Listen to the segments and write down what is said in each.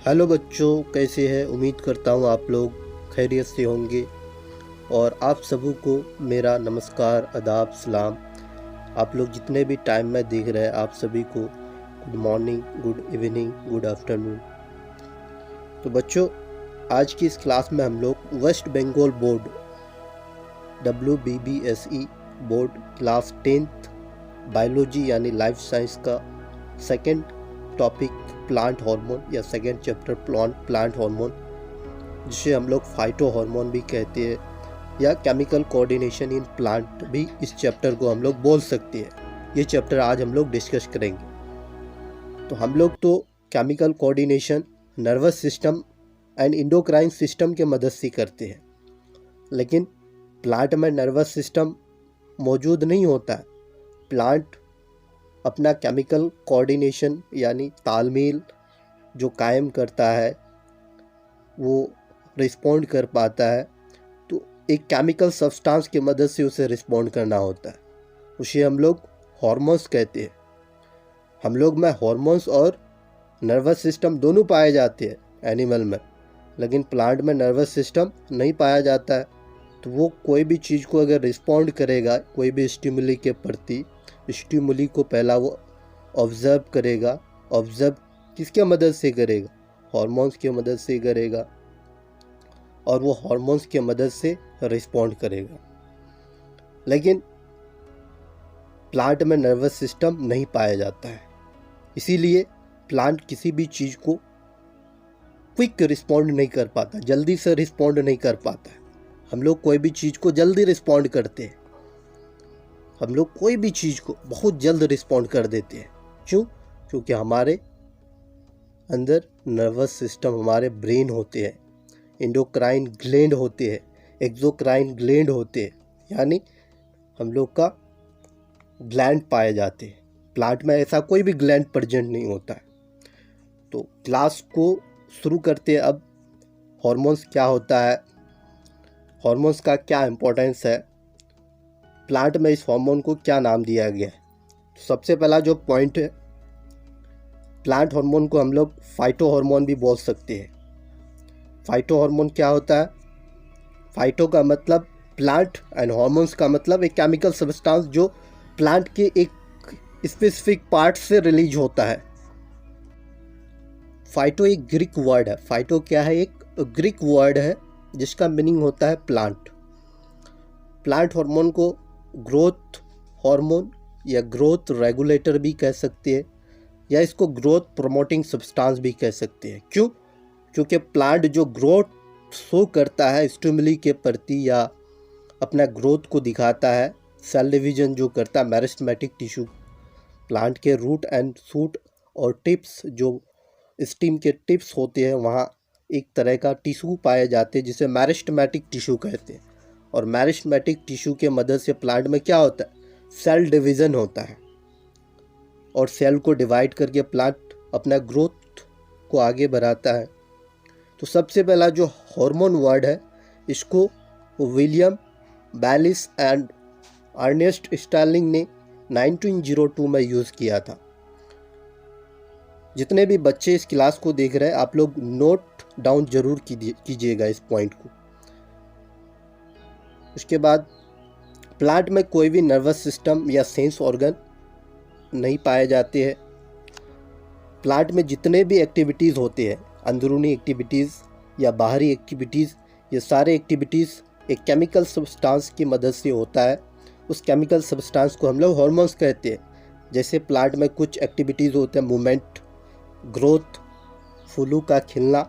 Hello बच्चों, कैसे हैं? उम्मीद करता हूँ आप लोग खैरियत से होंगे। और आप सबों को मेरा नमस्कार, आदाब, सलाम। आप लोग जितने भी टाइम में देख रहे हैं, आप सभी को good morning, good evening, good afternoon. तो बच्चों, आज की इस क्लास में हम लोग West Bengal board WBBSE board class 10th biology यानी लाइफ साइंस का सेकेंड टॉपिक प्लांट हार्मोन या सेकेंड चैप्टर प्लांट हार्मोन, जिसे हम लोग फाइटो हार्मोन भी कहते हैं या केमिकल कोऑर्डिनेशन इन प्लांट भी इस चैप्टर को हम लोग बोल सकते हैं। ये चैप्टर आज हम लोग डिस्कस करेंगे। तो हम लोग तो chemical coordination nervous system and endocrine system के मदद से करते हैं, लेकिन प्लांट में नर्वस सिस्टम मौजूद नहीं होता है। प्लांट अपना केमिकल कोऑर्डिनेशन यानी तालमेल जो कायम करता है, वो रिस्पॉन्ड कर पाता है। तो एक केमिकल सब्सटेंस की मदद से उसे रिस्पॉन्ड करना होता है, उसे हम लोग हार्मोन्स कहते हैं। हम लोग में हार्मोन्स और नर्वस सिस्टम दोनों पाए जाते हैं एनिमल में, लेकिन प्लांट में नर्वस सिस्टम नहीं पाया जाता है। तो वो कोई भी चीज़ को अगर रिस्पॉन्ड करेगा, कोई भी स्टिमुली के प्रति, स्टिमुली को पहला वो ऑब्जर्व करेगा। ऑब्जर्व किसके मदद से करेगा? हार्मोन्स की मदद से करेगा, और वो हार्मोन्स की मदद से रिस्पॉन्ड करेगा। लेकिन प्लांट में नर्वस सिस्टम नहीं पाया जाता है, इसीलिए प्लांट किसी भी चीज़ को क्विक रिस्पॉन्ड नहीं कर पाता, जल्दी से रिस्पॉन्ड नहीं कर पाता है। हम लोग कोई भी चीज़ को जल्दी रिस्पॉन्ड करते हैं, हम लोग कोई भी चीज़ को बहुत जल्द रिस्पॉन्ड कर देते हैं। क्यों? क्योंकि हमारे अंदर नर्वस सिस्टम, हमारे ब्रेन होते हैं, एंडोक्राइन ग्लैंड होते हैं, एक्सोक्राइन ग्लैंड होते हैं, यानी हम लोग का ग्लैंड पाए जाते हैं। प्लांट में ऐसा कोई भी ग्लैंड प्रेजेंट नहीं होता है। तो क्लास को शुरू करते हैं। अब हार्मोन्स क्या होता है, हार्मोन्स का क्या इम्पोर्टेंस है, प्लांट में इस हार्मोन को क्या नाम दिया गया है। सबसे पहला जो पॉइंट है, प्लांट हार्मोन को हम लोग फाइटो हार्मोन भी बोल सकते हैं। फाइटो हार्मोन क्या होता है? फाइटो का मतलब प्लांट एंड हार्मोन्स का मतलब एक केमिकल सब्सटेंस जो प्लांट के एक स्पेसिफिक पार्ट से रिलीज होता है। फाइटो एक ग्रीक वर्ड है। फाइटो क्या है? एक ग्रीक वर्ड है जिसका मीनिंग होता है प्लांट। प्लांट हार्मोन को ग्रोथ हार्मोन या ग्रोथ रेगुलेटर भी कह सकते हैं, या इसको ग्रोथ प्रमोटिंग सब्सटेंस भी कह सकते हैं। क्यों? क्योंकि प्लांट जो ग्रोथ शो करता है स्टिमुली के प्रति या अपना ग्रोथ को दिखाता है, सेल डिवीजन जो करता है, मेरिस्टेमेटिक टिश्यू, प्लांट के रूट एंड शूट और टिप्स, जो स्टीम के टिप्स होते हैं, वहाँ एक तरह का टिश्यू पाए जाते हैं जिसे मेरिस्टेमेटिक टिश्यू कहते हैं। और मेरिस्टेमेटिक टिश्यू के मदद से प्लांट में क्या होता है? सेल डिवीज़न होता है, और सेल को डिवाइड करके प्लांट अपना ग्रोथ को आगे बढ़ाता है। तो सबसे पहला जो हार्मोन वर्ड है, इसको William Bayliss and Ernest Starling ने 1902 में यूज़ किया था। जितने भी बच्चे इस क्लास को देख रहे हैं, आप लोग नोट डाउन जरूर कीजिएगा इस पॉइंट को। उसके बाद प्लांट में कोई भी नर्वस सिस्टम या सेंस ऑर्गन नहीं पाए जाते हैं। प्लांट में जितने भी एक्टिविटीज़ होते हैं, अंदरूनी एक्टिविटीज़ या बाहरी एक्टिविटीज़, ये सारे एक्टिविटीज़ एक केमिकल सब्सटेंस की मदद से होता है। उस केमिकल सब्सटेंस को हम लोग हार्मोन्स कहते हैं। जैसे प्लांट में कुछ एक्टिविटीज़ होते हैं, मूवमेंट, ग्रोथ, फूलों का खिलना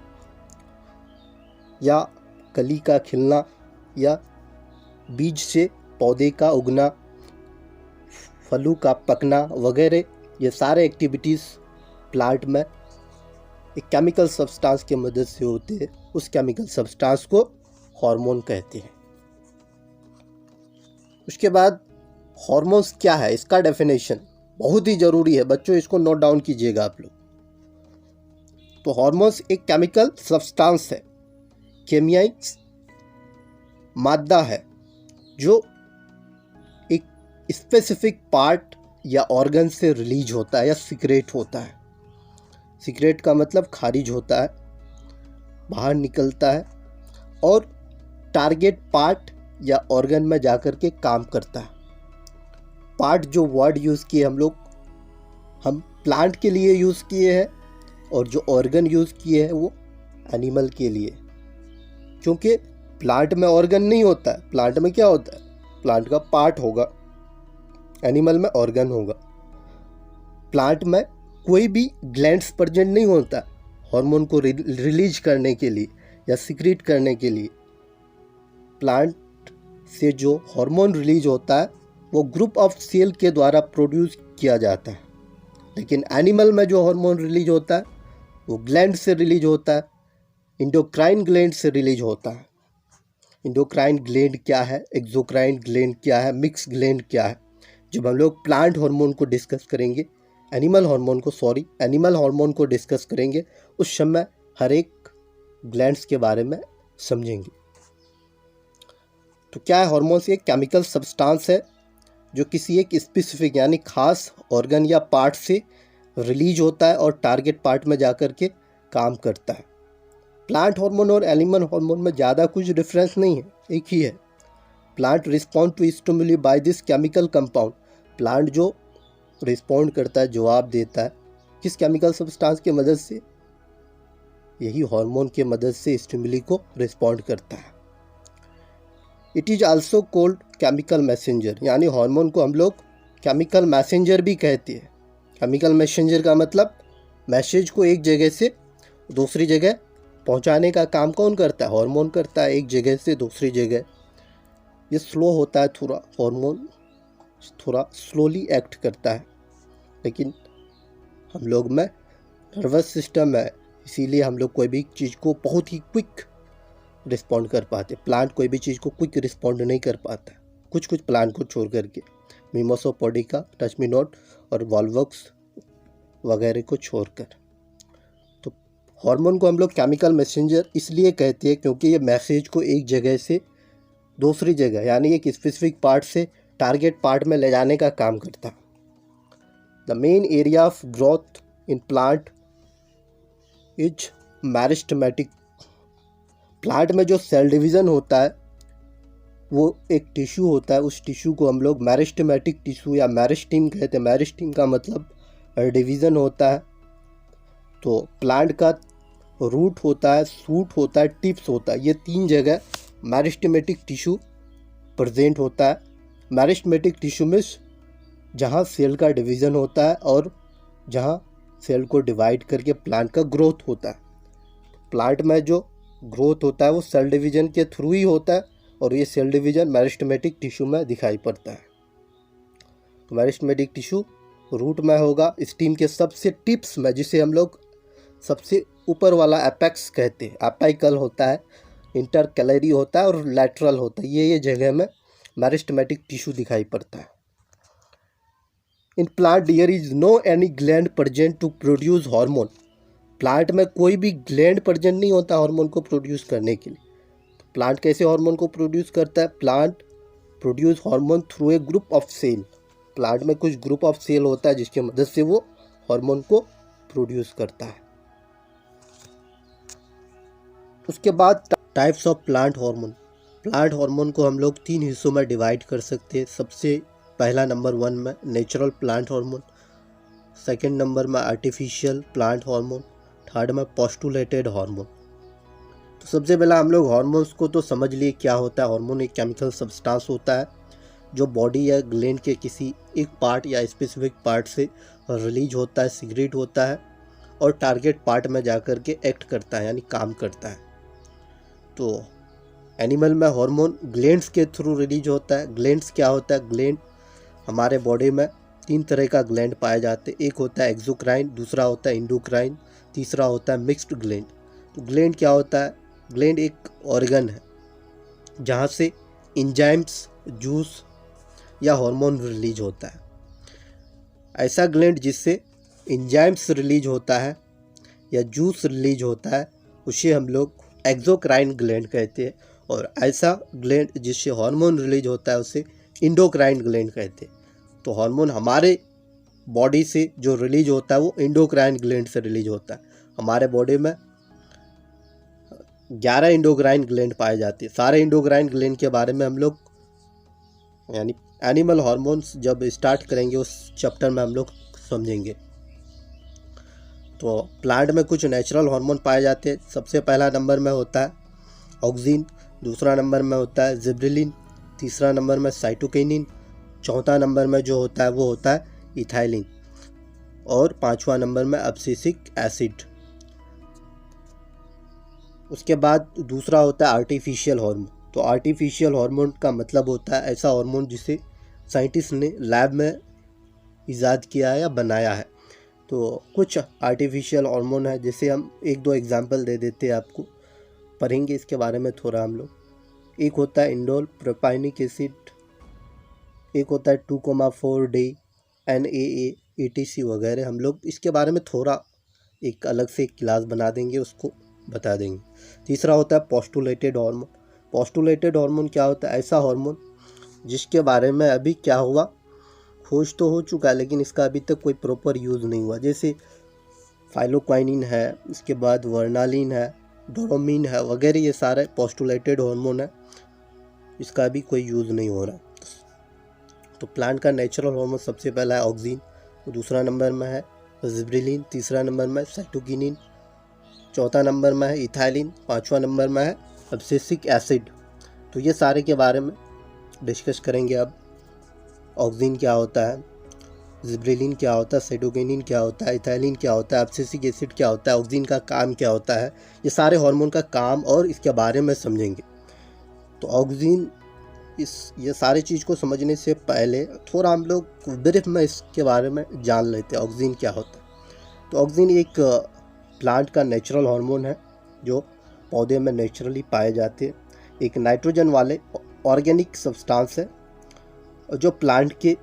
या कली का खिलना, या बीज से पौधे का उगना, फलों का पकना वगैरह। ये सारे एक्टिविटीज़ प्लांट में एक केमिकल सब्सटेंस की मदद से होते हैं। उस केमिकल सब्सटेंस को हार्मोन कहते हैं। उसके बाद हार्मोन्स क्या है, इसका डेफिनेशन बहुत ही ज़रूरी है बच्चों, इसको नोट डाउन कीजिएगा आप लोग। तो हार्मोन्स एक केमिकल सब्सटेंस है, केमियाई मादा है, जो एक स्पेसिफिक पार्ट या ऑर्गन से रिलीज होता है या सीक्रेट होता है। सीक्रेट का मतलब खारिज होता है, बाहर निकलता है और टारगेट पार्ट या ऑर्गन में जाकर के काम करता है। पार्ट जो वर्ड यूज़ किए हम प्लांट के लिए यूज़ किए हैं, और जो ऑर्गन यूज़ किए हैं वो एनिमल के लिए, क्योंकि प्लांट में ऑर्गन नहीं होता है। प्लांट में क्या होता है, प्लांट का पार्ट होगा, एनिमल में ऑर्गन होगा। प्लांट में कोई भी ग्लैंड्स प्रेजेंट नहीं होता हार्मोन को रिलीज करने के लिए या सीक्रेट करने के लिए। प्लांट से जो हार्मोन रिलीज होता है वो ग्रुप ऑफ सेल के द्वारा प्रोड्यूस किया जाता है, लेकिन एनिमल में जो हार्मोन रिलीज होता है वो ग्लैंड से रिलीज होता है, इंडोक्राइन ग्लैंड से रिलीज होता है। इंडोक्राइन ग्लैंड क्या है, एक्सोक्राइन ग्लैंड क्या है, मिक्स ग्लैंड क्या है, जब हम लोग प्लांट हार्मोन को डिस्कस करेंगे, एनिमल हार्मोन को डिस्कस करेंगे, उस समय हर एक ग्लैंड्स के बारे में समझेंगे। तो क्या है, हार्मोन्स एक केमिकल सब्सटेंस है जो किसी एक स्पेसिफिक यानी खास ऑर्गन या पार्ट से रिलीज होता है और टारगेट पार्ट में जाकर के काम करता है। प्लांट हार्मोन और एनिमल हार्मोन में ज़्यादा कुछ डिफरेंस नहीं है, एक ही है। Plant respond to stimuli by this chemical compound. Plant जो रिस्पॉन्ड करता है, जवाब देता है, किस केमिकल सब्सटेंस की मदद से, यही हार्मोन के मदद से स्टिमुली को रिस्पॉन्ड करता है। It is also called chemical messenger, यानी हार्मोन को हम लोग केमिकल मैसेंजर भी कहते हैं। केमिकल मैसेंजर का मतलब मैसेज को एक जगह से दूसरी जगह पहुंचाने का काम कौन करता है, हार्मोन करता है, एक जगह से दूसरी जगह। ये स्लो होता है थोड़ा, हार्मोन थोड़ा स्लोली एक्ट करता है, लेकिन हम लोग में नर्वस सिस्टम है, इसीलिए हम लोग कोई भी चीज़ को बहुत ही क्विक रिस्पॉन्ड कर पाते। प्लांट कोई भी चीज़ को क्विक रिस्पॉन्ड नहीं कर पाता, कुछ प्लांट को छोड़ करके, मिमोसोपोडिका, टच मी नॉट और वॉल्वॉक्स वगैरह को छोड़कर। तो हार्मोन को हम लोग केमिकल मैसेंजर इसलिए कहते हैं क्योंकि ये मैसेज को एक जगह से दूसरी जगह यानी एक स्पेसिफिक पार्ट से टारगेट पार्ट में ले जाने का काम करता है। The main area of growth in plant is meristematic. Plant में जो सेल डिवीज़न होता है वो एक टिश्यू होता है, उस टिश्यू को हम लोग मेरिस्टेमेटिक टिश्यू या मेरिस्टीम कहते हैं। मेरिस्टीम का मतलब डिवीज़न होता है। तो प्लांट का रूट होता है, शूट होता है, टिप्स होता है, ये तीन जगह मेरिस्टेमेटिक टिश्यू प्रेजेंट होता है। मेरिस्टेमेटिक टिश्यू में जहाँ सेल का डिवीज़न होता है और जहाँ सेल को डिवाइड करके प्लांट का ग्रोथ होता है। प्लांट में जो ग्रोथ होता है वो सेल डिवीज़न के थ्रू ही होता है, और ये सेल डिवीज़न मेरिस्टेमेटिक टिश्यू में दिखाई पड़ता है। तो मेरिस्टेमेटिक टिश्यू रूट में होगा, स्टीम के सबसे टिप्स में, जिसे हम लोग सबसे ऊपर वाला एपेक्स कहते हैं, एपाइकल होता है, इंटरकैलरी होता है और लैटरल होता है, ये जगह में मेरिस्टेमेटिक टिश्यू दिखाई पड़ता है। In plant there is no any gland present to produce hormone. Plant में कोई भी ग्लैंड प्रेजेंट नहीं होता हार्मोन को प्रोड्यूस करने के लिए। तो प्लांट कैसे हार्मोन को प्रोड्यूस करता है? Plant produce hormone through a group of cell. Plant में कुछ ग्रुप ऑफ सेल होता है जिसकी मदद से वो हार्मोन को प्रोड्यूस करता है। उसके बाद types of plant hormone. Plant hormone को हम लोग तीन हिस्सों में डिवाइड कर सकते हैं। सबसे पहला नंबर 1 में natural plant hormone, second number में आर्टिफिशियल प्लांट हार्मोन, थर्ड में पोस्टुलेटेड हार्मोन। तो सबसे पहला हम लोग हार्मोन्स को तो समझ लिए क्या होता है। हार्मोन एक केमिकल सब्सटेंस होता है जो बॉडी या ग्लैंड के किसी एक पार्ट या स्पेसिफिक पार्ट से रिलीज होता है, सीक्रेट होता है और टारगेट पार्ट में जाकर के एक्ट करता है यानी काम करता है। तो एनिमल में हार्मोन ग्लैंड्स के थ्रू रिलीज होता है। ग्लैंड्स क्या होता है? ग्लैंड हमारे बॉडी में 3 तरह का ग्लैंड पाए जाते हैं। एक होता है एक्सोक्राइन, दूसरा होता है इंडोक्राइन, तीसरा होता है मिक्स्ड ग्लैंड। तो ग्लैंड क्या होता है? ग्लैंड एक ऑर्गन है जहाँ से एंजाइम्स, जूस या हार्मोन रिलीज होता है। ऐसा ग्लैंड जिससे एंजाइम्स रिलीज होता है या जूस रिलीज होता है उसे हम लोग एक्सोक्राइन ग्लैंड कहते हैं, और ऐसा ग्लैंड जिससे हार्मोन रिलीज होता है उसे इंडोक्राइन ग्लैंड कहते हैं। तो हार्मोन हमारे बॉडी से जो रिलीज होता है वो इंडोक्राइन ग्लैंड से रिलीज होता है। हमारे बॉडी में 11 इंडोक्राइन ग्लैंड पाए जाते हैं। सारे इंडोक्राइन ग्लैंड के बारे में हम लोग यानी एनिमल हार्मोन्स जब स्टार्ट करेंगे उस चैप्टर में हम लोग समझेंगे। तो प्लांट में कुछ नेचुरल हार्मोन पाए जाते हैं। सबसे पहला नंबर में होता है ऑक्सिन, दूसरा नंबर में होता है जिब्रेलिन, तीसरा नंबर में साइटोकिनिन, चौथा नंबर में जो होता है वो होता है इथाइलिन, और पांचवा नंबर में एब्सिसिक एसिड। उसके बाद दूसरा होता है आर्टिफिशियल हार्मोन। तो आर्टिफिशियल हार्मोन का मतलब होता है ऐसा हार्मोन जिसे साइंटिस्ट ने लैब में इजाद किया है या बनाया है। तो कुछ आर्टिफिशियल हार्मोन है, जैसे हम एक दो एग्जांपल दे देते हैं, आपको पढ़ेंगे इसके बारे में थोड़ा हम लोग। एक होता है इंडोल प्रोपाइनिक एसिड, एक होता है 2,4-D NAA ETC वगैरह। हम लोग इसके बारे में थोड़ा एक अलग से क्लास बना देंगे, उसको बता देंगे। तीसरा होता है पोस्टुलेटेड हार्मोन। पोस्टुलेटेड हार्मोन क्या होता है? ऐसा हार्मोन जिसके बारे में अभी क्या हुआ, खोज तो हो चुका है लेकिन इसका अभी तक कोई प्रॉपर यूज़ नहीं हुआ। जैसे फाइलोक्वाइनिन है, इसके बाद वर्नालिन है, डोरोमिन है वगैरह, ये सारे पोस्टुलेटेड हार्मोन है, इसका अभी कोई यूज़ नहीं हो रहा। तो प्लांट का नेचुरल हार्मोन सबसे पहला है ऑक्सिन, दूसरा नंबर में है जिब्रेलिन, तीसरा नंबर में साइटोकिनिन, चौथा नंबर में है इथाइलिन, पांचवा नंबर में है एब्सिसिक एसिड। तो ये सारे के बारे में डिस्कस करेंगे अब। ऑक्सिन क्या होता है, जिब्रेलिन क्या होता है, साइटोकिनिन क्या होता है, इथाइलिन क्या होता है, एब्सिसिक एसिड क्या होता है, ऑक्सिन का काम क्या होता है, ये सारे हार्मोन का काम और इसके बारे में समझेंगे। तो ऑक्सिन ये सारी चीज़ को समझने से पहले थोड़ा हम लोग ब्रीफ में इसके बारे में जान लेते हैं ऑक्सिन क्या होता है। तो ऑक्सिन एक प्लांट का नेचुरल हार्मोन है जो पौधे में नेचुरली पाए जाते हैं। एक नाइट्रोजन वाले ऑर्गेनिक सब्सटेंस है जो प्लांट के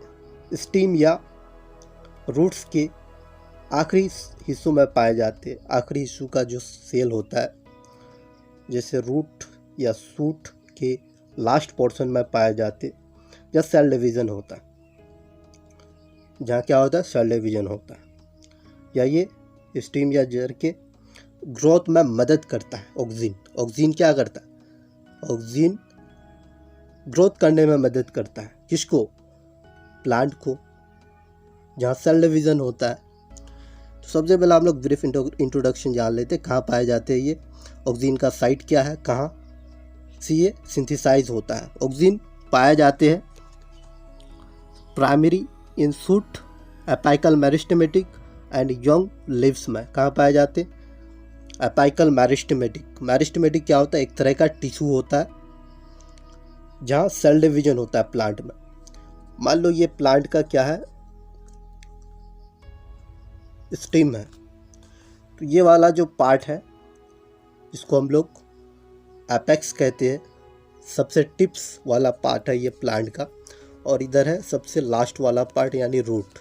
स्टीम या रूट्स के आखिरी हिस्सों में पाए जाते हैं। आखिरी हिस्सों का जो सेल होता है, जैसे रूट या सूट के लास्ट पोर्शन में पाए जाते, जहाँ सेल डिवीज़न होता है, जहाँ क्या होता है सेल डिवीज़न होता है, या ये स्टीम या जड़ के ग्रोथ में मदद करता है। ऑक्सिन क्या करता है? ऑक्सिन ग्रोथ करने में मदद करता है। किसको? प्लांट को, जहाँ सेल डिवीज़न होता है। तो सबसे पहले हम लोग ब्रीफ इंट्रोडक्शन जान लेते हैं, कहाँ पाए जाते हैं ये, ऑक्सिन का साइट क्या है, कहाँ से ये सिंथेसाइज होता है। ऑक्सिन पाए जाते हैं primary in shoot, apical meristematic and young leaves में। कहाँ पाए जाते हैं? Apical meristematic. मेरिस्टेमेटिक क्या होता है? एक तरह का टिश्यू होता है जहाँ सेल डिवीजन होता है प्लांट में। मान लो ये प्लांट का क्या है, स्टेम है, तो ये वाला जो पार्ट है इसको हम लोग एपेक्स कहते हैं, सबसे टिप्स वाला पार्ट है ये प्लांट का, और इधर है सबसे लास्ट वाला पार्ट यानी रूट।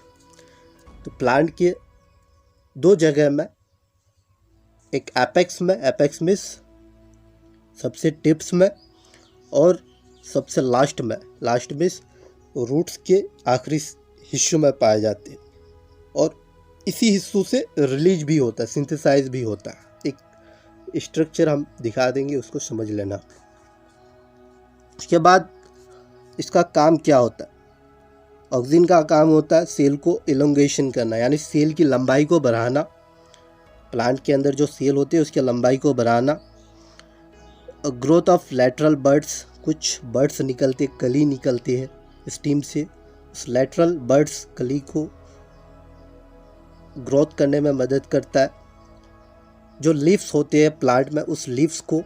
तो प्लांट के दो जगह में, एक एपेक्स में, एपेक्स मींस सबसे टिप्स में, और सबसे लास्ट में, लास्ट मींस रूट्स के आखिरी हिस्सों में पाए जाते हैं, और इसी हिस्सों से रिलीज भी होता है, सिंथेसाइज भी होता है। एक स्ट्रक्चर हम दिखा देंगे, उसको समझ लेना। उसके बाद इसका काम क्या होता है? ऑक्सिन का काम होता है सेल को इलोंगेशन करना, यानी सेल की लंबाई को बढ़ाना। प्लांट के अंदर जो सेल होते हैं उसकी लंबाई को बढ़ाना। ग्रोथ ऑफ लैटरल बर्ड्स, कुछ बर्ड्स निकलते, कली निकलते हैं स्टीम से, उस लैटरल बर्ड्स कली को ग्रोथ करने में मदद करता है। जो लीव्स होते हैं प्लांट में, उस लीव्स को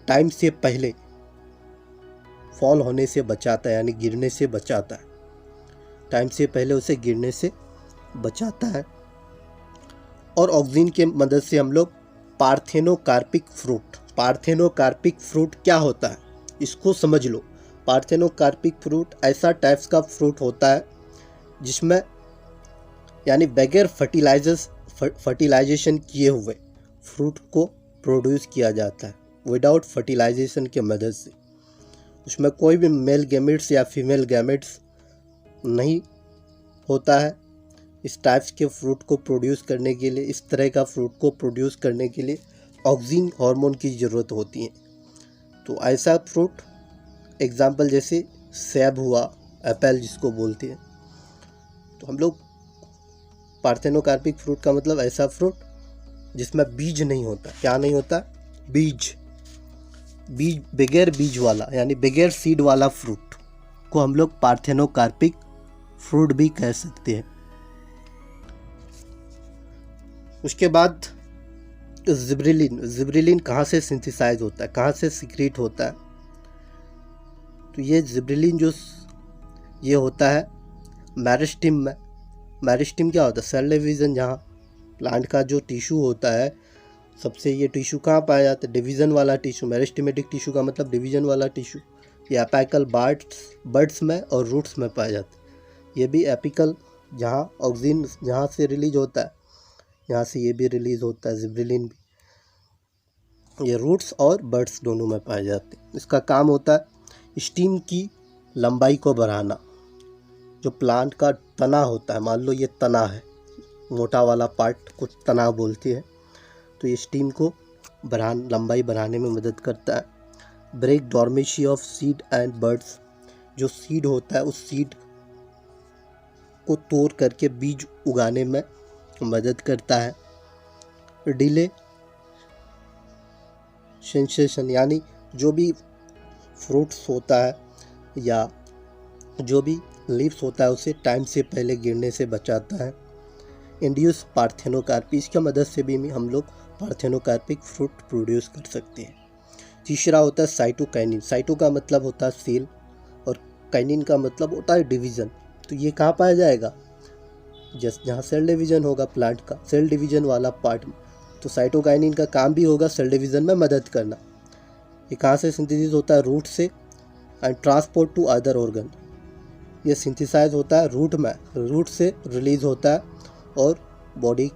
टाइम से पहले फॉल होने से बचाता है, यानी गिरने से बचाता है, टाइम से पहले उसे गिरने से बचाता है। और ऑक्सिन के मदद से हम लोग पार्थेनोकार्पिक फ्रूट, पार्थेनोकार्पिक फ्रूट क्या होता है इसको समझ लो। पार्थेनोकार्पिक फ्रूट ऐसा टाइप्स का फ्रूट होता है जिसमें यानी बगैर फर्टिलाइजेशन किए हुए फ्रूट को प्रोड्यूस किया जाता है, विदाउट फर्टिलाइजेशन के मदद से। उसमें कोई भी मेल गैमेट्स या फीमेल गैमेट्स नहीं होता है। इस टाइप्स के फ्रूट को प्रोड्यूस करने के लिए, इस तरह का फ्रूट को प्रोड्यूस करने के लिए ऑक्सीन हार्मोन की ज़रूरत होती है। तो ऐसा फ्रूट एग्जाम्पल जैसे सेब हुआ, एप्पल जिसको बोलते हैं। तो हम लोग पार्थेनोकार्पिक फ्रूट का मतलब ऐसा फ्रूट जिसमें बीज नहीं होता। क्या नहीं होता? बीज बगैर बीज वाला यानी बगैर सीड वाला फ्रूट को हम लोग पार्थेनोकार्पिक फ्रूट भी कह सकते हैं। उसके बाद जिब्रेलिन कहाँ से सिंथेसाइज होता है, कहाँ से सीक्रेट होता है? तो ये जिब्रेलिन जो ये होता है मेरिस्टेम में। मेरिस्टेम क्या होता है? सेल डिवीज़न, जहाँ प्लांट का जो टिश्यू होता है सबसे, ये टिश्यू कहाँ पाया जाता है? डिवीज़न वाला टिश्यू। मेरिस्टेमेटिक टिश्यू का मतलब डिवीज़न वाला टिश्यू। ये एपिकल बड्स में और रूट्स में पाया जाता है। ये भी एपिकल, जहाँ ऑक्सीन जहाँ से रिलीज होता है, यहाँ से ये भी रिलीज होता है जिब्रेलिन भी। ये रूट्स और बड्स दोनों में पाए जाते हैं। इसका काम होता है स्टीम की लंबाई को बढ़ाना। जो प्लांट का तना होता है, मान लो ये तना है, मोटा वाला पार्ट को तना बोलते हैं, तो ये स्टीम को लंबाई बढ़ाने में मदद करता है। Break dormancy of seed and birds, जो सीड होता है उस सीड को तोड़ करके बीज उगाने में मदद करता है। डिले सेंसेशन, यानी जो भी फ्रूट्स होता है या जो भी लीव्स होता है उसे टाइम से पहले गिरने से बचाता है। इंड्यूस पार्थेनोकार्पी, इसकी मदद से भी हम लोग पार्थेनोकार्पिक फ्रूट प्रोड्यूस कर सकते हैं। तीसरा होता है साइटोकाइनिन। साइटो का मतलब होता है सेल और काइनिन का मतलब होता है डिवीज़न। तो ये कहाँ पाया जाएगा? जहाँ सेल डिवीज़न होगा प्लांट का, सेल डिवीज़न वाला पार्ट में, तो साइटोकाइनिन का काम भी होगा सेल डिवीज़न में मदद करना। ये कहाँ से सिंथेसिस होता है? रूट से, and transport to other organ. ये सिंथेसाइज होता है रूट में, रूट से रिलीज होता है और बॉडी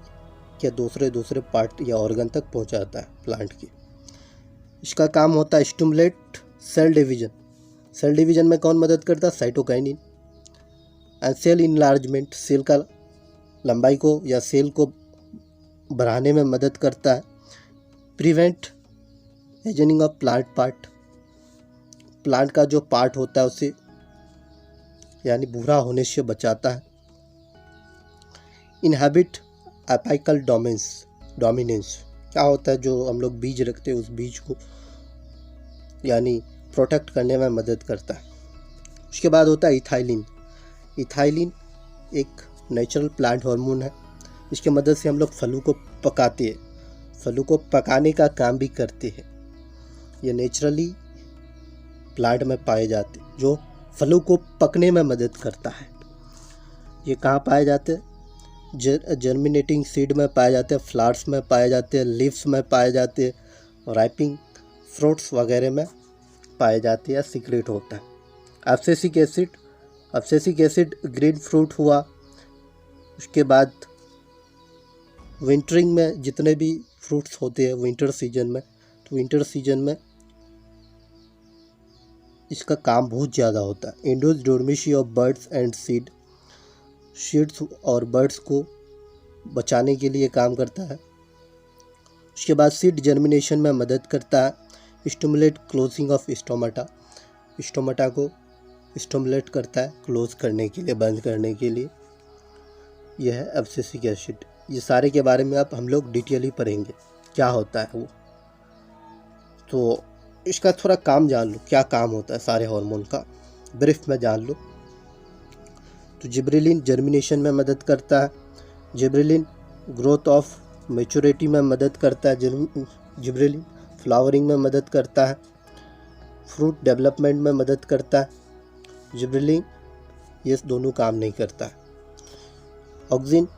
के दूसरे पार्ट या ऑर्गन तक पहुंचाता है प्लांट की। इसका काम होता है stimulate cell division. Cell division में कौन मदद करता है? Cytokinin. And cell enlargement, cell का लंबाई को या सेल को बढ़ाने में मदद करता है। Prevent ageing of plant part, plant का जो पार्ट होता है उसे यानी भूरा होने से बचाता है। इनहैबिट एपिकल डोमिनेंस, क्या होता है? जो हम लोग बीज रखते हैं उस बीज को यानी प्रोटेक्ट करने में मदद करता है। उसके बाद होता है इथाइलिन। इथाइलिन एक नेचुरल प्लांट हार्मोन है। इसके मदद से हम लोग फलों को पकाते हैं, फलों को पकाने का काम भी करते हैं। ये नेचुरली प्लांट में पाए जाते हैं, जो फलों को पकने में मदद करता है। ये कहाँ पाए जाते हैं? जर्मिनेटिंग सीड में पाए जाते हैं, फ्लावर्स में पाए जाते हैं, लीव्स में पाए जाते हैं, राइपिंग फ्रूट्स वगैरह में पाए जाते हैं, सीक्रेट होता है। एब्सिसिक एसिड ग्रीन फ्रूट हुआ। उसके बाद विंटरिंग में जितने भी फ्रूट्स होते हैं विंटर सीजन में, तो विंटर सीजन में इसका काम बहुत ज़्यादा होता है। Induce dormancy of birds and seeds और बर्ड्स को बचाने के लिए काम करता है। उसके बाद सीड जर्मिनेशन में मदद करता है। स्टिमुलेट क्लोजिंग ऑफ स्टोमाटा को स्टिमुलेट करता है क्लोज करने के लिए, बंद करने के लिए। यह है एब्सिसिक एसिड। ये सारे के बारे में अब हम लोग डिटेयली पढ़ेंगे क्या होता है वो। तो इसका थोड़ा काम जान लो, क्या काम होता है सारे हार्मोन का, ब्रीफ में जान लो। तो जिब्रेलिन जर्मिनेशन में मदद करता है। जिब्रेलिन ग्रोथ ऑफ मैच्योरिटी में मदद करता है। जिब्रेलिन फ्लावरिंग में मदद करता है। फ्रूट डेवलपमेंट में मदद करता है। जिब्रेलिन ये दोनों काम नहीं करता है। ऑक्सीन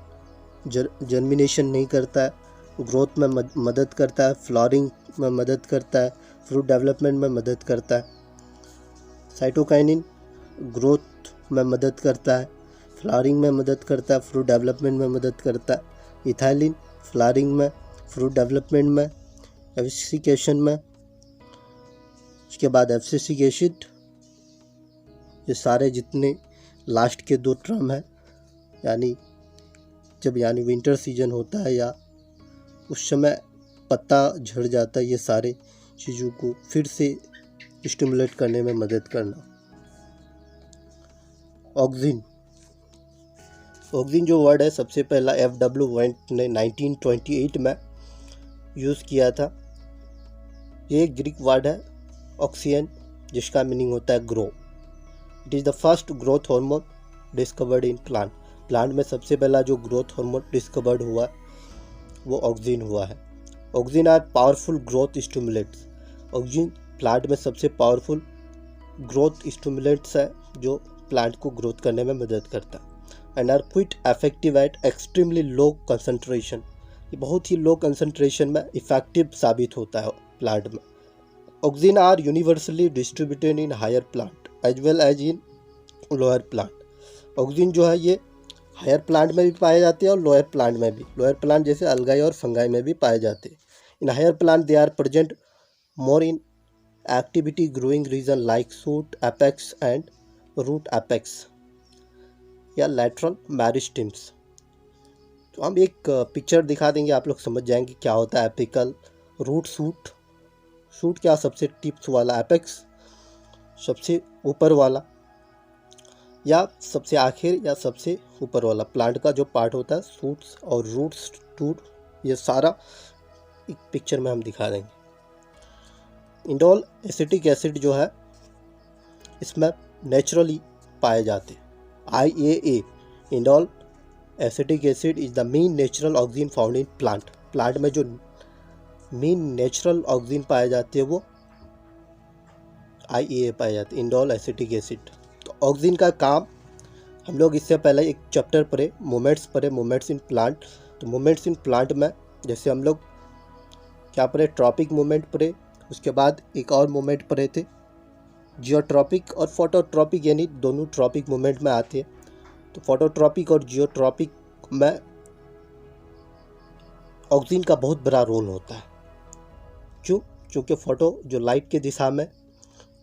जर्मिनेशन नहीं करता है, ग्रोथ में मदद करता है, फ्लावरिंग में मदद करता है, फ्रूट डेवलपमेंट में मदद करता है। साइटोकाइनिन ग्रोथ में मदद करता है, फ्लावरिंग में मदद करता है, फ्रूट डेवलपमेंट में मदद करता है। इथाइलिन फ्लावरिंग में, फ्रूट डेवलपमेंट में, एब्सिसिकेशन में। उसके बाद एब्सिसिक एसिड। ये सारे जितने लास्ट के दो टर्म है, यानी जब विंटर सीजन होता है या उस समय पत्ता झड़ जाता है, ये सारे चीज़ों को फिर से स्टिमुलेट करने में मदद करना। ऑक्सिन, ऑक्सिन जो वर्ड है सबसे पहला F.W. वेंट ने 1928 में यूज़ किया था। ये एक ग्रीक वर्ड है ऑक्सियन, जिसका मीनिंग होता है grow. It is the first growth hormone discovered in plant. Plant में सबसे पहला जो ग्रोथ हार्मोन डिस्कवर्ड हुआ वो ऑक्सिन हुआ है। Auxin are powerful growth stimulants. Auxin plant में सबसे पावरफुल ग्रोथ स्टिमुलेंट्स है जो प्लांट को ग्रोथ करने में मदद करता है। And are quite effective at extremely low concentration. ये बहुत ही लो कंसंट्रेशन में इफेक्टिव साबित होता है प्लांट में। Auxin are universally distributed in higher plant as well as in lower plant. Auxin जो है ये हायर प्लांट में भी पाए जाते हैं और लोअर प्लांट में भी। लोअर प्लांट जैसे अलगाई और फंगाई में भी पाए जाते हैं। In higher plant they are present more in activity growing region like shoot apex and root apex या लैटरल मेरिस्टेम्स। तो हम एक पिक्चर दिखा देंगे, आप लोग समझ जाएंगे क्या होता है एपिकल, रूट, शूट। शूट क्या सबसे टिप्स वाला, एपेक्स सबसे ऊपर वाला, या सबसे आखिर या सबसे ऊपर वाला प्लांट का जो पार्ट होता है, शूट्स और रूट्स, टूट, ये सारा एक पिक्चर में हम दिखा देंगे। इंडोल एसिटिक एसिड जो है इसमें नेचुरली पाए जाते हैं। IAA, indole acetic acid is the main natural oxygen found in plant. Plant में जो मेन नेचुरल ऑक्सीजन पाए जाते हैं वो IAA पाए जाते हैं, इंडोल एसिटिक एसिड। तो ऑक्सीजन का काम हम लोग इससे पहले एक चैप्टर पढ़े, मोमेंट्स इन प्लांट। तो मोमेंट्स इन प्लांट में जैसे हम लोग क्या पढ़े, ट्रॉपिक मोमेंट पढ़े, उसके बाद एक और मोमेंट पढ़े थे जियोट्रॉपिक और फोटोट्रॉपिक, यानी दोनों ट्रॉपिक मोमेंट में आते हैं। तो फोटोट्रॉपिक और जियोट्रॉपिक में ऑक्सीजन का बहुत बड़ा रोल होता है। क्यों? क्योंकि फोटो जो लाइट के दिशा में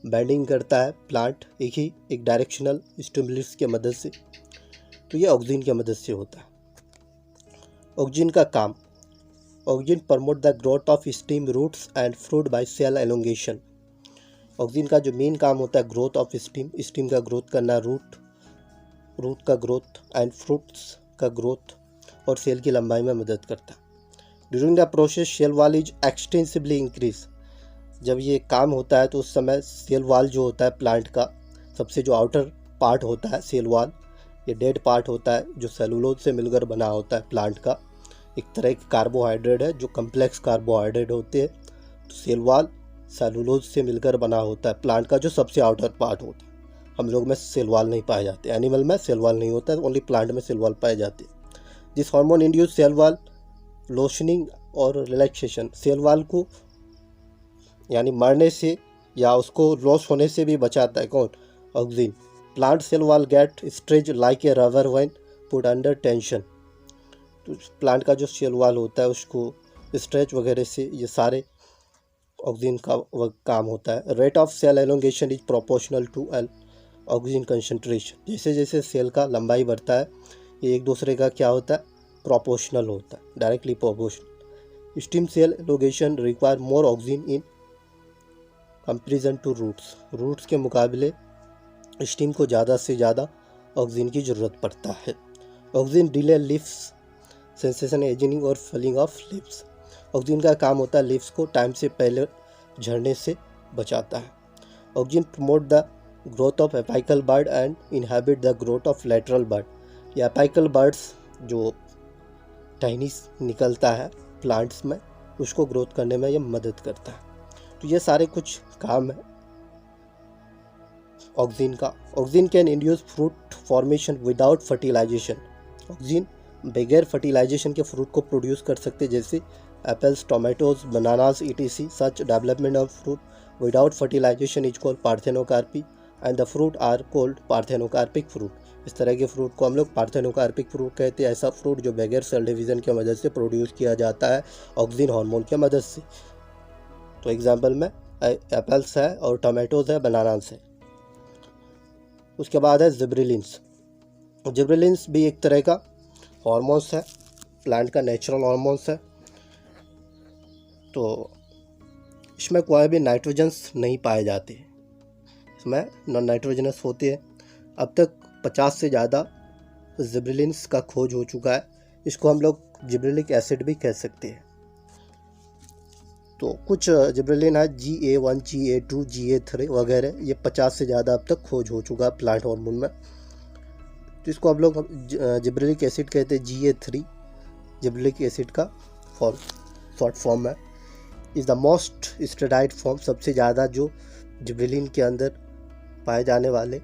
बेंडिंग करता है प्लांट एक डायरेक्शनल स्टिमुलस के मदद से, तो ये ऑक्सीजन की मदद से होता है। ऑक्सीजन का काम, oxygen promote the growth of stem, roots and fruit by cell elongation. Oxygen का जो मेन काम होता है ग्रोथ ऑफ स्टीम का ग्रोथ करना, रूट का ग्रोथ एंड फ्रूट्स का ग्रोथ, और सेल की लंबाई में मदद करता है। During the process cell wall is extensively increase. जब ये काम होता है तो उस समय सेल वॉल जो होता है प्लांट का, सबसे जो आउटर पार्ट होता है सेल वॉल, ये डेड पार्ट होता है जो सेलुलोज से मिलकर बना होता है प्लांट का। एक तरह की कार्बोहाइड्रेट है जो कम्प्लेक्स कार्बोहाइड्रेट होते हैं। तो सेल वॉल सेलुलोज से मिलकर बना होता है प्लांट का, जो सबसे आउटर पार्ट होता है। हम लोग में सेल वॉल नहीं पाए जाते, एनिमल में सेल वॉल नहीं होता है, ओनली प्लांट में सेल वॉल पाए जाते हैं। जिस हार्मोन इंड्यूस सेल वॉल लोशनिंग और रिलैक्सेशन, सेल वॉल को यानी मरने से या उसको लॉस होने से भी बचाता है कौन? Oxygen. Plant cell wall get stretch like a rubber when put under tension. तो प्लांट का जो सेल वॉल होता है उसको स्ट्रेच वगैरह से, ये सारे ऑक्सीजन का काम होता है। Rate of cell elongation is proportional to oxygen concentration. जैसे जैसे सेल का लंबाई बढ़ता है ये एक दूसरे का क्या होता है? प्रोपोर्शनल होता है, directly proportional. Steam cell elongation require more oxygen in comparison to roots. Roots के मुकाबले स्टीम को ज़्यादा से ज़्यादा ऑक्सीजन की ज़रूरत पड़ता है। Oxygen delay leaves sensation ageing और फलिंग ऑफ लीव्स। ऑक्सीजन का काम होता है लीव्स को टाइम से पहले झड़ने से बचाता है। Oxygen promote the growth of apical bird and inhabit the growth of lateral bud. ये एपाइकल बर्ड्स जो टहनी निकलता है प्लांट्स में, उसको ग्रोथ करने में ये मदद करता है। तो ये सारे कुछ काम है ऑक्सीजन का। Oxygen can induce fruit formation without fertilisation. Oxygen बगैर फर्टिलाइजेशन के फ्रूट को प्रोड्यूस कर सकते, जैसे apples, tomatoes, bananas etc. Such development of fruit without fertilization is called parthenocarpy and the fruit are called parthenocarpic fruit. इस तरह के fruit को हम लोग पार्थेनोकार्पिक फ्रूट कहते हैं। ऐसा फ्रूट जो बगैर सेल डिवीज़न की मदद से प्रोड्यूस किया जाता है ऑक्सीजन हार्मोन की मदद से। तो एग्जांपल में एप्पल्स है और टोमेटोज है, बनानास है। उसके बाद है जिब्रेलिन्स। जिब्रेलिन्स भी एक तरह का हार्मोन्स है, प्लांट का नेचुरल हार्मोन्स है। तो इसमें कोई भी नाइट्रोजन्स नहीं पाए जाते, इसमें नॉन नाइट्रोजनस होते हैं। अब तक 50 से ज़्यादा जिब्रेलिन्स का खोज हो चुका है, इसको हम लोग जिब्रेलिक एसिड भी कह सकते हैं। तो कुछ जिब्रेलिन है GA1, GA2, GA3 वगैरह, ये 50 से ज़्यादा अब तक खोज हो चुका है प्लांट हार्मोन में। तो इसको हम लोग जिब्रेलिक एसिड कहते हैं। GA3 जिब्रेलिक एसिड का शॉर्ट फॉर्म है। Is the most studied form, सबसे ज़्यादा जो जिब्रेलिन के अंदर पाए जाने वाले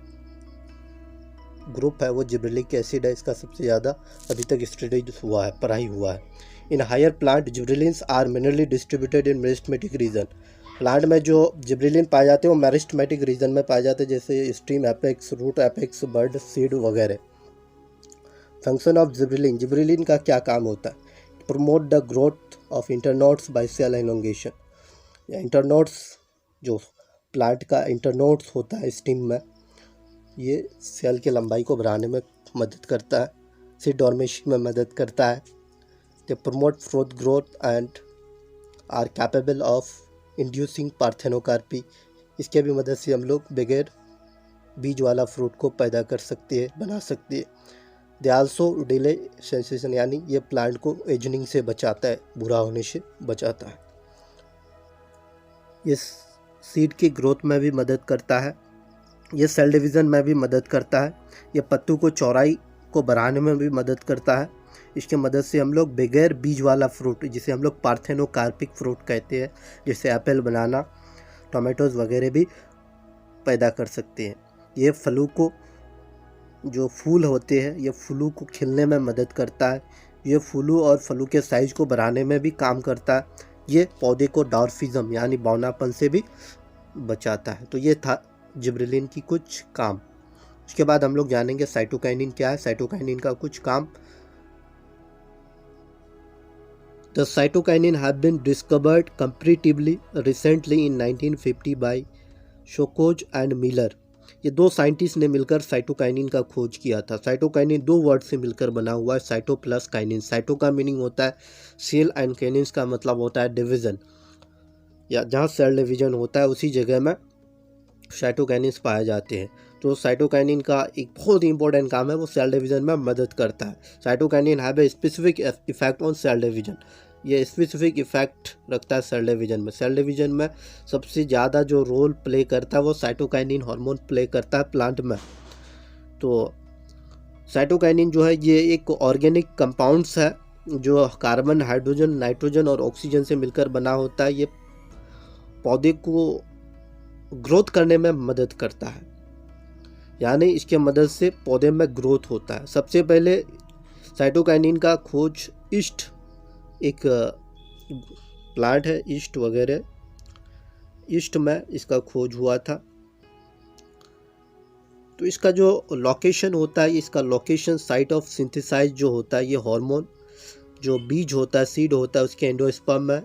ग्रुप है वो जिब्रेलिक एसिड है। इसका सबसे ज़्यादा अभी तक स्टडी हुआ है, पढ़ाई हुआ है। In higher plant gibberellins are mainly distributed in meristematic region. Plant में जो जिब्रेलिन पाए जाते हैं वो मेरिस्टेमेटिक रीजन में पाए जाते हैं, जैसे steam apex, root apex, bud, seed वगैरह। फंक्शन ऑफ जिब्रेलिन, जिब्रेलिन का क्या काम होता है? Promote the growth of internodes by cell elongation. Internodes, जो प्लांट का इंटरनोड्स होता है स्टीम में, ये सेल की लंबाई को बढ़ाने में मदद करता है, सीड फॉर्मेशन में मदद करता है। They promote fruit growth and are capable of inducing parthenocarpy. इसके भी मदद से हम लोग बगैर बीज वाला फ्रूट को पैदा कर सकते हैं, बना सकते हैं। दे आल्सो डिले सेंसेशन, यानी ये प्लांट को एजनिंग से बचाता है, बुरा होने से बचाता है। ये सीड की ग्रोथ में भी मदद करता है, ये सेल डिवीज़न में भी मदद करता है, ये पत्तों को चौड़ाई को बढ़ाने में भी मदद करता है। इसके मदद से हम लोग बगैर बीज वाला फ्रूट, जिसे हम लोग पार्थेनोकार्पिक फ्रूट कहते हैं, जैसे एप्पल, बनाना, टोमेटोज़ वगैरह भी पैदा कर सकते हैं। ये फलों को, जो फूल होते हैं, ये फूलों को खिलने में मदद करता है, ये फूलों और फलों के साइज़ को बढ़ाने में भी काम करता है। ये पौधे को डॉर्फिज्म यानी बौनापन से भी बचाता है। तो ये था जिब्रेलिन की कुछ काम। उसके बाद हम लोग जानेंगे साइटोकाइनिन क्या है, साइटोकाइनिन का कुछ काम। The cytokinin have been discovered comparatively recently in 1950 by Skoog and Miller. ये दो साइंटिस्ट ने मिलकर साइटोकाइनिन का खोज किया था। साइटोकाइनिन दो वर्ड से मिलकर बना हुआ है, साइटो प्लस काइनिन। साइटो का मीनिंग होता है सेल एंड काइनिन का मतलब होता है डिवीज़न, या जहाँ सेल डिवीजन होता है उसी जगह में साइटोकाइनिन्स पाए जाते हैं। तो साइटोकाइनिन का एक बहुत ही इंपॉर्टेंट काम है, वो सेल डिवीजन में मदद करता है। Cytokinin have a specific effect on sale division, ये स्पेसिफिक इफेक्ट रखता है सेल डिवीजन में। सेल डिवीजन में सबसे ज़्यादा जो रोल प्ले करता है वो साइटोकाइनिन हार्मोन प्ले करता है प्लांट में। तो साइटोकाइनिन जो है ये एक ऑर्गेनिक कंपाउंड्स है जो कार्बन, हाइड्रोजन, नाइट्रोजन और ऑक्सीजन से मिलकर बना होता है। ये पौधे को ग्रोथ करने में मदद करता है, यानी इसके मदद से पौधे में ग्रोथ होता है। सबसे पहले साइटोकाइनिन का खोज ईस्ट, एक प्लांट है ईस्ट वगैरह, ईस्ट में इसका खोज हुआ था। तो इसका जो लोकेशन होता है, इसका लोकेशन साइट ऑफ सिंथेसाइज जो होता है, ये हार्मोन जो बीज होता है, सीड होता है, उसके एंडोस्पर्म में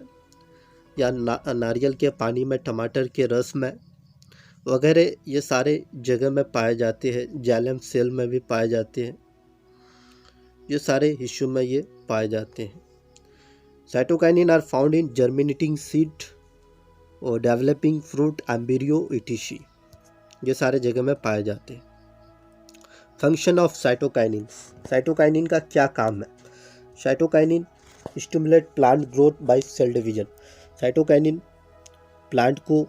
या नारियल के पानी में, टमाटर के रस में वगैरह, ये सारे जगह में पाए जाते हैं। जाइलम सेल में भी पाए जाते हैं, ये सारे हिस्सों में ये पाए जाते हैं। Cytokinin are found in germinating seed और डेवलपिंग फ्रूट, एम्ब्रियो, इटिशी, ये सारे जगह में पाए जाते हैं। फंक्शन ऑफ साइटोकाइनिन, साइटोकाइनिन का क्या काम है? Cytokinin stimulate plant growth by cell division. Cytokinin plant को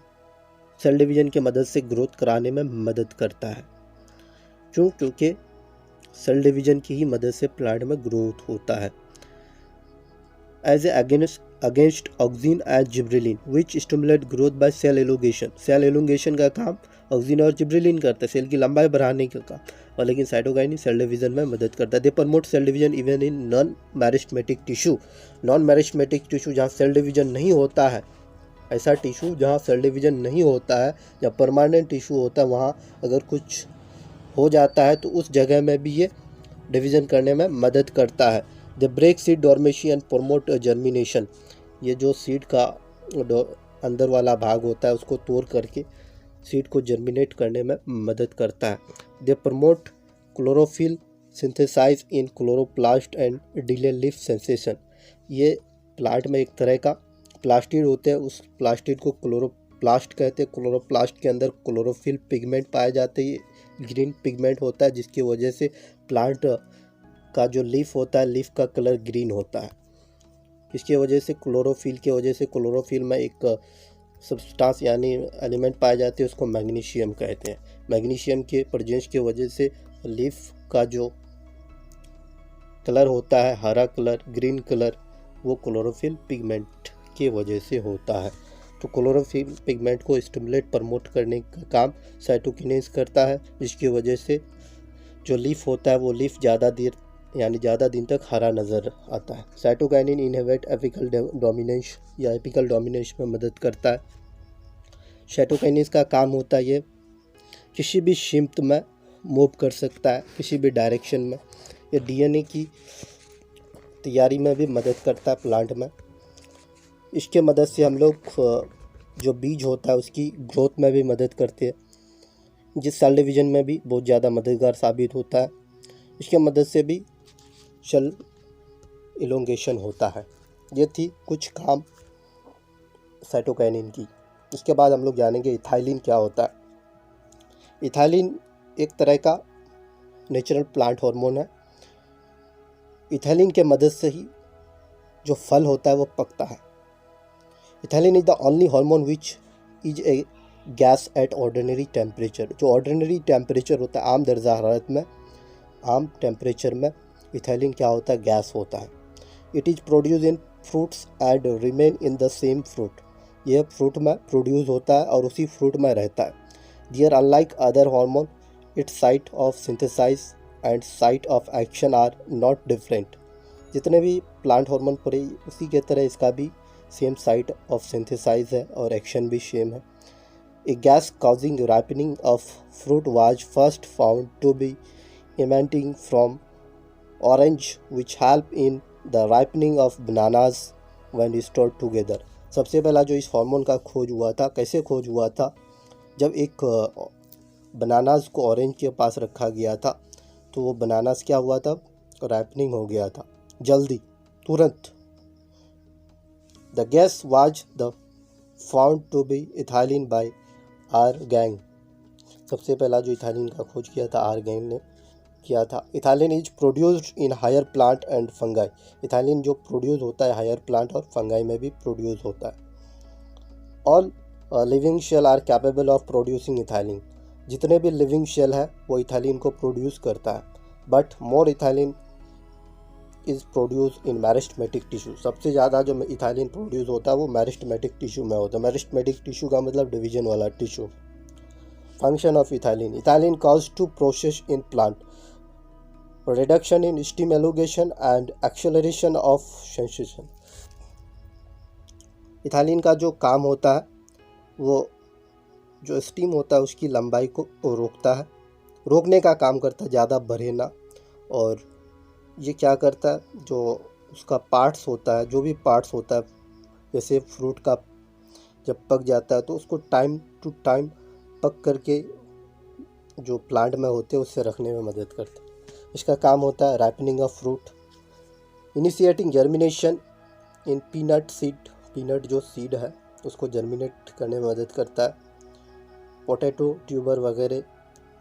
सेल डिवीजन की मदद से ग्रोथ कराने में मदद करता है। क्यों? क्योंकि सेल डिवीजन की ही मदद से प्लांट में ग्रोथ होता है। As against auxin and gibberellin which stimulate growth by cell elongation. Cell elongation का काम ऑक्सिन और जिब्रेलिन करता है, सेल की लंबाई बढ़ाने का काम, और लेकिन साइटोकाइनिन सेल डिवीजन में मदद करता है। They promote cell division even in non meristematic tissue. Non meristematic tissue जहाँ सेल डिवीजन नहीं होता है, ऐसा टिश्यू जहाँ सेल डिवीजन नहीं होता है या परमानेंट टिश्यू होता है, वहाँ अगर कुछ हो जाता है तो उस जगह में भी ये डिवीजन करने में मदद करता है। The break seed dormancy and promote germination. ये जो सीड का अंदर वाला भाग होता है उसको तोड़ करके सीड को जर्मिनेट करने में मदद करता है। They promote chlorophyll synthesise in chloroplast and delay leaf sensation. ये प्लांट में एक तरह का प्लास्टिड होते हैं, उस प्लास्टिड को क्लोरोप्लास्ट कहते हैं। क्लोरोप्लास्ट के अंदर क्लोरोफिल पिगमेंट पाए जाते हैं, ग्रीन पिगमेंट होता है, जिसकी वजह से प्लांट का जो लीफ होता है, लीफ का कलर ग्रीन होता है। इसकी वजह से क्लोरोफिल की वजह से क्लोरोफिल में एक सब्सटेंस यानी एलिमेंट पाए जाते हैं, उसको मैग्नीशियम कहते हैं। मैग्नीशियम के प्रेजेंस की वजह से लीफ का जो कलर होता है, हरा कलर, ग्रीन कलर, वो क्लोरोफिल पिगमेंट की वजह से होता है। तो क्लोरोफिल पिगमेंट को स्टिमुलेट प्रमोट करने का काम साइटोकिनेसिस करता है, जिसकी वजह से जो लीफ होता है वो लीफ ज़्यादा दिन तक हरा नज़र आता है। साइटोकाइनिन इनहिबिट एपिकल डोमिनेंस या एपिकल डोमिनेंस में मदद करता है। साइटोकाइनिन का काम होता है ये किसी भी शिफ्ट में मूव कर सकता है, किसी भी डायरेक्शन में। ये डीएनए की तैयारी में भी मदद करता है प्लांट में। इसके मदद से हम लोग जो बीज होता है उसकी ग्रोथ में भी मदद करते हैं, जिस सेल डिवीजन में भी बहुत ज़्यादा मददगार साबित होता है। इसके मदद से भी सेल इलोंगेशन होता है। ये थी कुछ काम साइटोकाइनिन की। इसके बाद हम लोग जानेंगे इथाइलिन क्या होता है। इथाइलिन एक तरह का नेचुरल प्लांट हार्मोन है। इथाइलिन के मदद से ही जो फल होता है वो पकता है। Ethylene is the only hormone which is a gas at ordinary temperature. जो ऑर्डिनरी टेम्परेचर होता है, आम दर्जा हरारत में, आम टेम्परेचर में इथाइलिन क्या होता है, गैस होता है। It is produce in fruits and remain in the same fruit. यह फ्रूट में प्रोड्यूस होता है और उसी फ्रूट में रहता है। There unlike other hormone, its site of synthesize and site of action are not different. जितने भी प्लांट हार्मोन पड़े उसी के तरह इसका भी सेम साइट ऑफ सिंथेसाइज है और एक्शन भी सेम है। A gas causing ripening of fruit was first found to be emanating from orange which help in the ripening of bananas when stored together। सबसे पहला जो इस हार्मोन का खोज हुआ था, कैसे खोज हुआ था, जब एक बनानास को ऑरेंज के पास रखा गया था तो वो बनानास क्या हुआ था, राइपनिंग हो गया था जल्दी, तुरंत। The gas was the found to be ethylene by R Gane. सबसे पहला जो इथाइलिन का खोज किया था आर गैंग ने किया था। Ethylene is produced in higher plant and fungi. Ethylene जो प्रोड्यूस होता है हायर प्लांट और फंगाई में भी प्रोड्यूस होता है। All living cell are capable of producing ethylene. जितने भी लिविंग शेल है वो इथाइलिन को प्रोड्यूस करता है, but more ethylene is produce in meristematic tissue. सबसे ज़्यादा जो इथाइलिन प्रोड्यूस होता है वो मेरिस्टेमेटिक टिश्यू में होता है। मेरिस्टेमेटिक टिश्यू का मतलब डिवीजन वाला टिश्यू। Function of ethylene. Ethylene cause two process in plant, reduction in steam elongation and acceleration of sensation। Ethylene का जो काम होता है वो जो स्टीम होता है उसकी लंबाई को रोकता है, रोकने का काम करता है, ज़्यादा बढ़े ना। और ये क्या करता है, जो उसका पार्ट्स होता है, जो भी पार्ट्स होता है, जैसे फ्रूट का जब पक जाता है तो उसको टाइम टू टाइम पक करके जो प्लांट में होते हैं उससे रखने में मदद करता है। इसका काम होता है ripening of fruit, initiating germination in peanut seed. Peanut जो सीड है उसको जर्मिनेट करने में मदद करता है। पोटैटो ट्यूबर वगैरह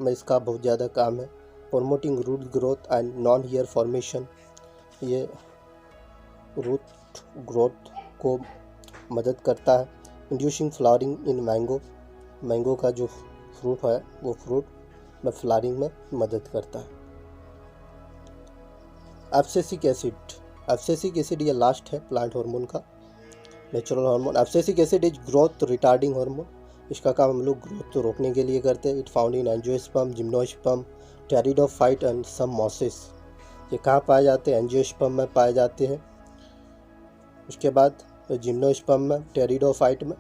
में इसका बहुत ज़्यादा काम है। Promoting root growth and non ear formation. ये रूट ग्रोथ को मदद करता है। Inducing flowering in mango. Mango का जो फ्रूट है वो फ्रूट में फ्लावरिंग में मदद करता है। Abscisic acid. एब्सिसिक एसिड ये लास्ट है प्लांट हार्मोन का natural hormone. Abscisic acid is growth retarding hormone. इसका काम हम लोग ग्रोथ तो रोकने के लिए करते हैं। It found in angiosperm, gymnosperm, pteridophyte and some mosses. ये कहाँ पाए जाते हैं, एंजियोस्पर्म में पाए जाते हैं। उसके बाद जिम्नोस्पर्म में, टेरिडोफाइट में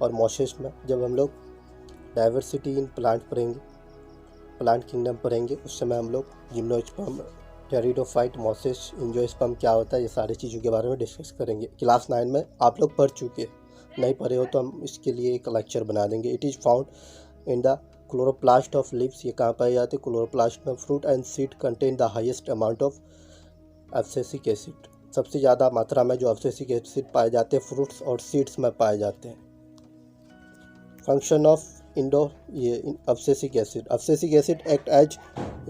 और मॉसेस में। जब हम लोग डाइवर्सिटी इन प्लांट पढ़ेंगे, प्लांट किंगडम पढ़ेंगे, उस समय हम लोग जिम्नोस्पर्म, टेरिडोफाइट, मॉसेस, एंजियोस्पर्म क्या होता है, ये सारी चीज़ों के बारे में डिस्कस करेंगे। क्लास 9 में आप लोग पढ़ चुके, नहीं पढ़े हो तो हम इसके लिए एक लेक्चर बना देंगे। It is found in the chloroplast of leaves. ये कहाँ पाए जाते हैं, क्लोरोप्लास्ट में। Fruit and seed contain the highest amount of abscisic acid. सबसे ज़्यादा मात्रा में जो अब्सिसिक एसिड पाए जाते हैं फ्रूट्स और सीड्स में पाए जाते हैं। Function of abscisic acid act as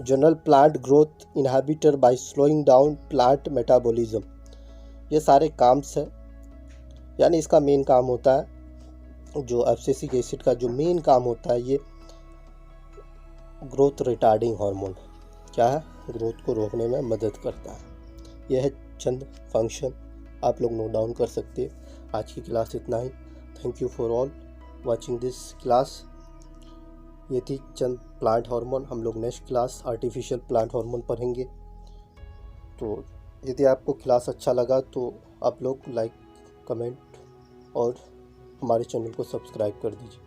general plant growth inhibitor by slowing down plant metabolism. ये सारे काम्स हैं, यानी इसका मेन काम होता है, जो अब्सिसिक एसिड का जो मेन काम होता है ये ग्रोथ रिटार्डिंग हार्मोन क्या है, ग्रोथ को रोकने में मदद करता है। यह है चंद फंक्शन, आप लोग नोट डाउन कर सकते हैं। आज की क्लास इतना ही। Thank you for all watching this class. ये थी चंद प्लांट हार्मोन। हम लोग next class artificial plant hormone पढ़ेंगे। तो यदि आपको क्लास अच्छा लगा तो आप लोग लाइक, कमेंट और हमारे चैनल को सब्सक्राइब कर दीजिए।